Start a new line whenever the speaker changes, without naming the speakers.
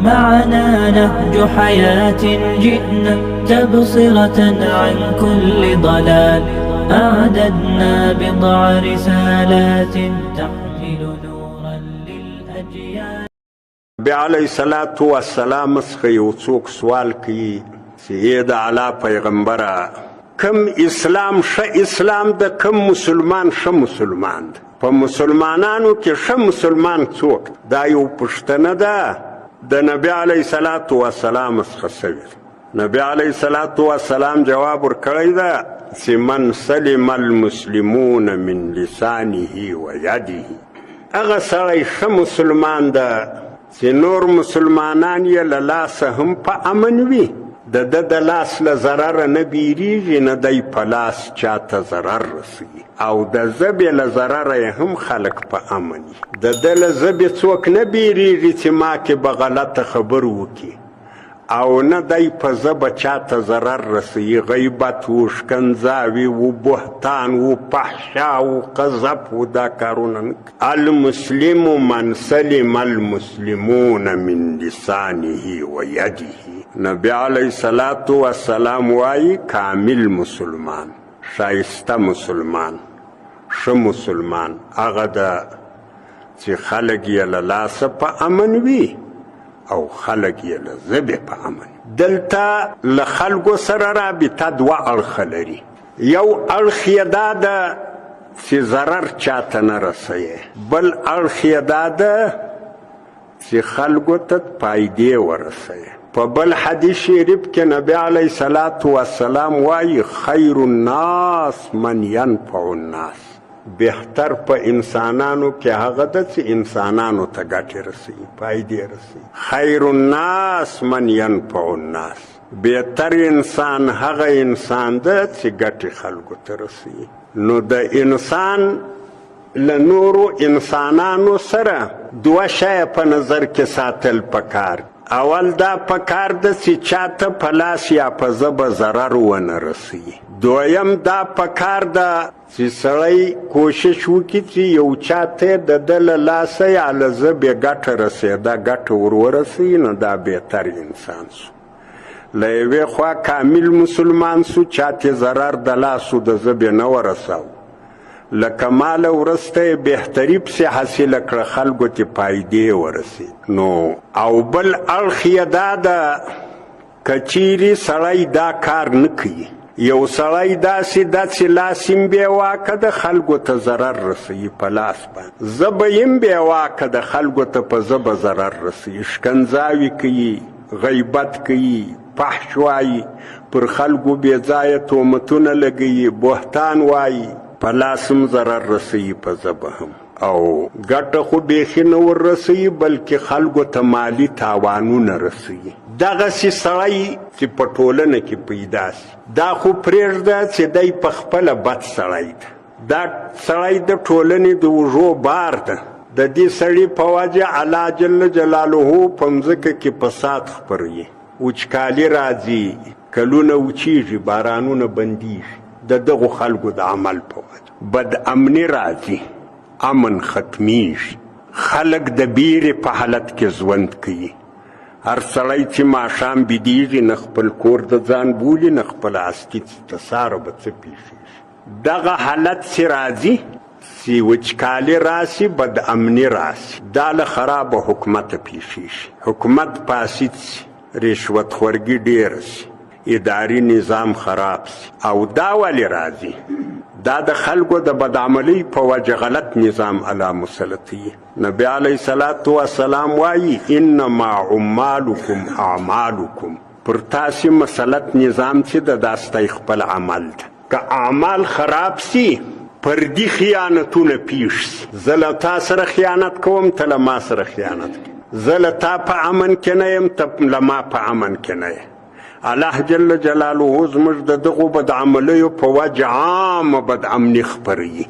معنا نهج حياة جئنا تبصرة عن كل ضلال أعددنا بضع رسالات تحمل نورا للأجيال.
بی علیہ الصلاة والسلام څخه یو څوک سوال کوي چې د اعلی پیغمبره کم اسلام ښه اسلام ده، کم مسلمان ښه مسلمان ده؟ په مسلمانانو کې ښه مسلمان څوک؟ دا یو پوښتنه ده د نبی علیه الصلاة والسلام څخه سوې. نبی علیه الصلاة والسلام جواب ورکړی ده چې من سلم المسلمون من لسانه و یده، هغه سړی ښه مسلمان ده چې نور مسلمانان یې له لاسه هم په امن وي، د ده د لاس له ضرره نه بیریږي، نه دی په لاس چاته ضرر رسوي، او د ژبې له ضرره یې هم خلک په امن وي. د ده له ژبې څوک نه بیریږي چې ما کې به غلطه خبر وکړي، او نه دی په ژبه چاته ضرر رسوي. غیبت و، شکنځاوي و، بهتان و، فحشا و، قذف و، دا کارونه نه. المسلم من سلم المسلمون من لسانه و یده. نبی علیہ الصلاة والسلام وایي کامل مسلمان، شایسته مسلمان، ښه مسلمان هغه ده چې خلک یې له لاسه په امن وي او خلک یې له ژبې په امن. دلته له خلکو سره رابطه دوه اړخه لري. یو اړخ یې دا ده چې ضرر چاته نه رسوي، بل اړخ یې دا ده چې خلکو ته فایدې ورسوي. په بل حدیث شریف کې نبی علیه الصلاة والسلام وایي خیر الناس من ینفع الناس، بهتر په انسانانو کې هغه ده چې انسانانو ته ګټې رسوي، فایدې رسوي. خیر الناس من ینفع الناس، بهتر انسان هغه انسان ده چې ګټې خلکو ته رسوي. نو د انسان له نورو انسانانو سره دوه شیه په نظر کې ساتل پکار. اول دا پکار ده چې چاته په لاس یا په ژبه ضرر ونه رسوي. دویم دا پکار ده چې سړی کوشش وکړي چې یو چاته د ده له لاسه یا له ژبې ګټه رسېده، ګټه ور ورسوي، نو دا بهتر انسان سو. له یوې خوا کامل مسلمان سو، چاته ضرر د لاسو د ژبې نه ورساو، له کماله وروسته بهتري پسې حاصله کړه، خلکو ته فایدې ورسېد. نو او بل اړخ یې دا ده که چیرې سړی دا کار نه کوي، یو سړی داسې ده چې لاس یې بې واکه ده، خلکو ته ضرر رسوي په لاس باندې، ژبه یې بې واکه ده، خلکو ته په ژبه ضرر رسوي، شکنځاوي کوي، غیبت کوي، فحش وایي، پر خلکو بې ځایه تهمتونه لګوي، بهتان وایي، په لاس هم ضرر رسوي، په ژبه هم، او ګټه خو بیخي نه ور رسوي بلکې خلکو ته مالي تاوانونه رسوي. دغسې سړی چې په ټولنه کې پیدا سي، دا خو پرېږده چې دی په خپله بد سړی ده، دا سړی د ټولنې د اوږو بار ده. د دې سړي په وجه الله جل جلاله په مځکه کې فساد خپروي، وچکالي راځي، کلونه وچیږي، بارانونه بندیږي، د دغو خلکو د عمل په وجه بد امني راځي، امن ختمیږي، خلک د بیرې په حالت کې ژوند کوي. هر سړی چې ماښام بیدېږي نه خپل کور د ځان بولي، نه خپل هستي ته ساره به څه پېښېږي. دغه حالت چې راځي چې وچکالي راسي، بد امني راسي، دا له خرابه حکومته پېښېږي، حکومت فاسد سي، رشوت خورګي ډېره سي، اداري نظام خراب سي. او دا ولې راځي؟ دا د خلکو د بدعملۍ په وجه غلط نظام علی مسلطي. نبی علیه الصلاة والسلام وایي انما عمالکم اعمالکم، پر تاسې مسلط نظام چې د دا ستی خپل عمل ده. که اعمال خراب سي، پردي خیانتونه پیښ سي، زه له تا سره خیانت کوم، ته له ما سره خیانت کوي، زه له تا په امن کې نه یم، ته له ما په امن کې نه یې. الله جل جلاله زموږ د دغو بدعملیو په وجه عامه بدامني خپروي.